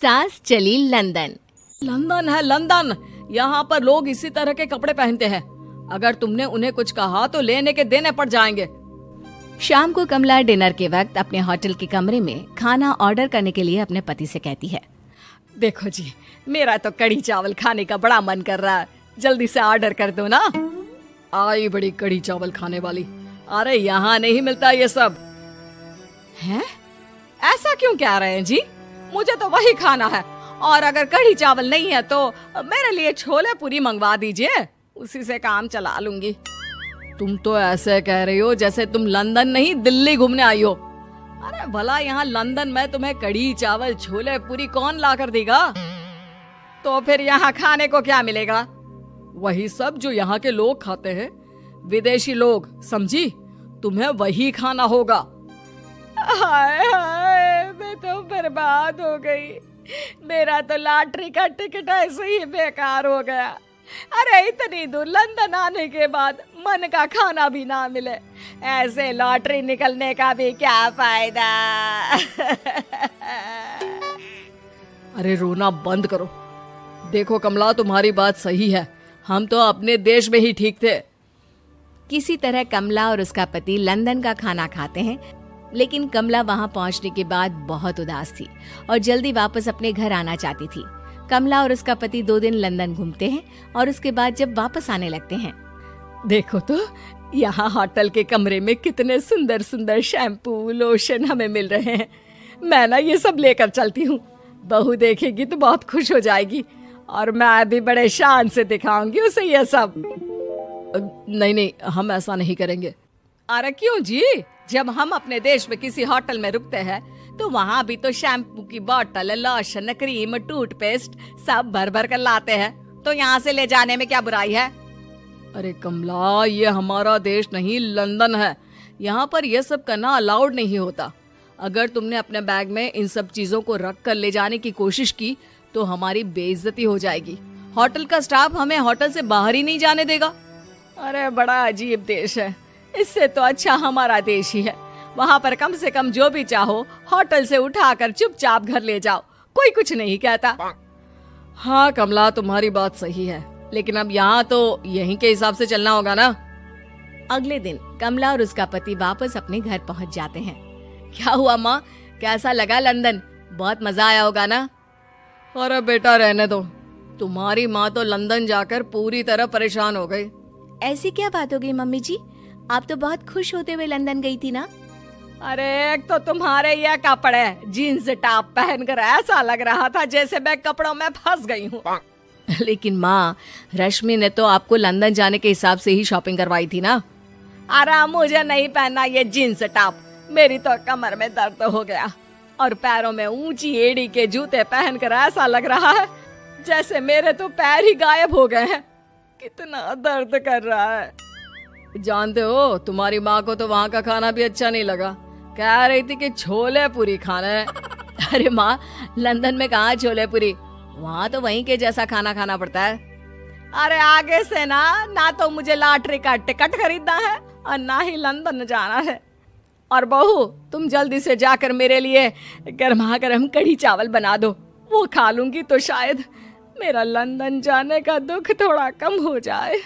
सास चली London. London है लंदन। यहाँ पर लोग इसी तरह के कपड़े पहनते हैं। अगर तुमने उन्हें कुछ कहा तो लेने के देने पड़ जाएंगे। शाम को कमला डिनर के वक्त अपने होटल के कमरे में खाना ऑर्डर करने के लिए अपने पति से कहती है, देखो जी, मेरा तो कढ़ी चावल खाने का बड़ा मन कर रहा है, जल्दी से ऑर्डर कर दो ना। आई बड़ी कढ़ी चावल खाने वाली। अरे यहाँ नहीं मिलता ये सब। हैं? ऐसा क्यों कह रहे हैं जी? मुझे तो वही खाना है, और अगर कढ़ी चावल नहीं है तो मेरे लिए छोले पूरी मंगवा दीजिए, उसी से काम चला लूंगी। तुम तो ऐसे कह रही हो जैसे तुम लंदन नहीं दिल्ली घूमने आई हो। अरे भला यहाँ लंदन में तुम्हें कढ़ी चावल छोले पूरी कौन ला कर देगा? तो फिर यहाँ खाने को क्या मिलेगा? वही सब जो यहाँ के लोग खाते हैं, विदेशी लोग, समझी? तुम्हें वही खाना होगा। हाय हाय, मैं तो बर्बाद हो गई। मेरा तो लॉटरी का टिकट ऐसे ही बेकार हो गया। अरे इतनी दूर लंदन आने के बाद मन का खाना भी ना मिले, ऐसे लॉटरी निकलने का भी क्या फायदा। अरे रोना बंद करो। देखो कमला, तुम्हारी बात सही है, हम तो अपने देश में ही ठीक थे। किसी तरह कमला और उसका पति लंदन का खाना खाते हैं, लेकिन कमला वहां पहुंचने के बाद बहुत उदास थी और जल्दी वापस अपने घर आना चाहती थी। कमला और उसका पति 2 दिन लंदन घूमते हैं और उसके बाद जब वापस आने लगते हैं, देखो तो यहाँ होटल के कमरे में कितने सुंदर सुंदर शैम्पू लोशन हमें मिल रहे हैं। मैं ना ये सब लेकर चलती हूँ, बहू देखेगी तो बहुत खुश हो जाएगी, और मैं भी बड़े शान से दिखाऊंगी उसे ये सब। नहीं नहीं, हम ऐसा नहीं करेंगे। अरे क्यों जी? जब हम अपने देश में किसी होटल में रुकते हैं तो वहाँ भी तो शैम्पू की बोतल, लोशन, क्रीम, टूथपेस्ट सब भर भर कर लाते हैं, तो यहाँ से ले जाने में क्या बुराई है? अरे कमला, ये हमारा देश नहीं लंदन है, यहाँ पर यह सब करना अलाउड नहीं होता। अगर तुमने अपने बैग में इन सब चीजों को रख कर ले जाने की कोशिश की तो हमारी बेइज्जती हो जाएगी। होटल का स्टाफ हमें होटल से बाहर ही नहीं जाने देगा। अरे बड़ा अजीब देश है, इससे तो अच्छा हमारा देश ही है। वहाँ पर कम से कम जो भी चाहो होटल से उठाकर चुपचाप घर ले जाओ, कोई कुछ नहीं कहता। हाँ कमला, तुम्हारी बात सही है, लेकिन अब यहाँ तो यहीं के हिसाब से चलना होगा ना। अगले दिन कमला और उसका पति वापस अपने घर पहुंच जाते हैं। क्या हुआ माँ, कैसा लगा लंदन? बहुत मजा आया होगा ना? अरे बेटा रहने दो, तुम्हारी माँ तो लंदन जाकर पूरी तरह परेशान हो गई। ऐसी क्या बात हो गई मम्मी जी? आप तो बहुत खुश होते हुए लंदन गई थी ना? अरे एक तो तुम्हारे ये कपड़े, जीन्स टॉप पहनकर ऐसा लग रहा था जैसे मैं कपड़ों में फंस गई हूँ। लेकिन माँ, रश्मि ने तो आपको लंदन जाने के हिसाब से ही शॉपिंग करवाई थी ना। अरे मुझे नहीं पहनना ये जीन्स टॉप, मेरी तो कमर में दर्द हो गया, और पैरों में ऊंची एड़ी के जूते पहनकर ऐसा लग रहा है जैसे मेरे तो पैर ही गायब हो गए हैं। कितना दर्द कर रहा है। जानते हो, तुम्हारी माँ को तो वहाँ का खाना भी अच्छा नहीं लगा, कह रही थी कि छोले पूरी खाना है। अरे माँ, लंदन में कहाँ छोले पूरी, वहाँ तो वहीं के जैसा खाना खाना पड़ता है। अरे आगे से ना तो मुझे लॉटरी का टिकट खरीदना है और ना ही लंदन जाना है। और बहू, तुम जल्दी से जाकर मेरे लिए गर्मा गर्म कढ़ी चावल बना दो, वो खा लूंगी तो शायद मेरा लंदन जाने का दुख थोड़ा कम हो जाए।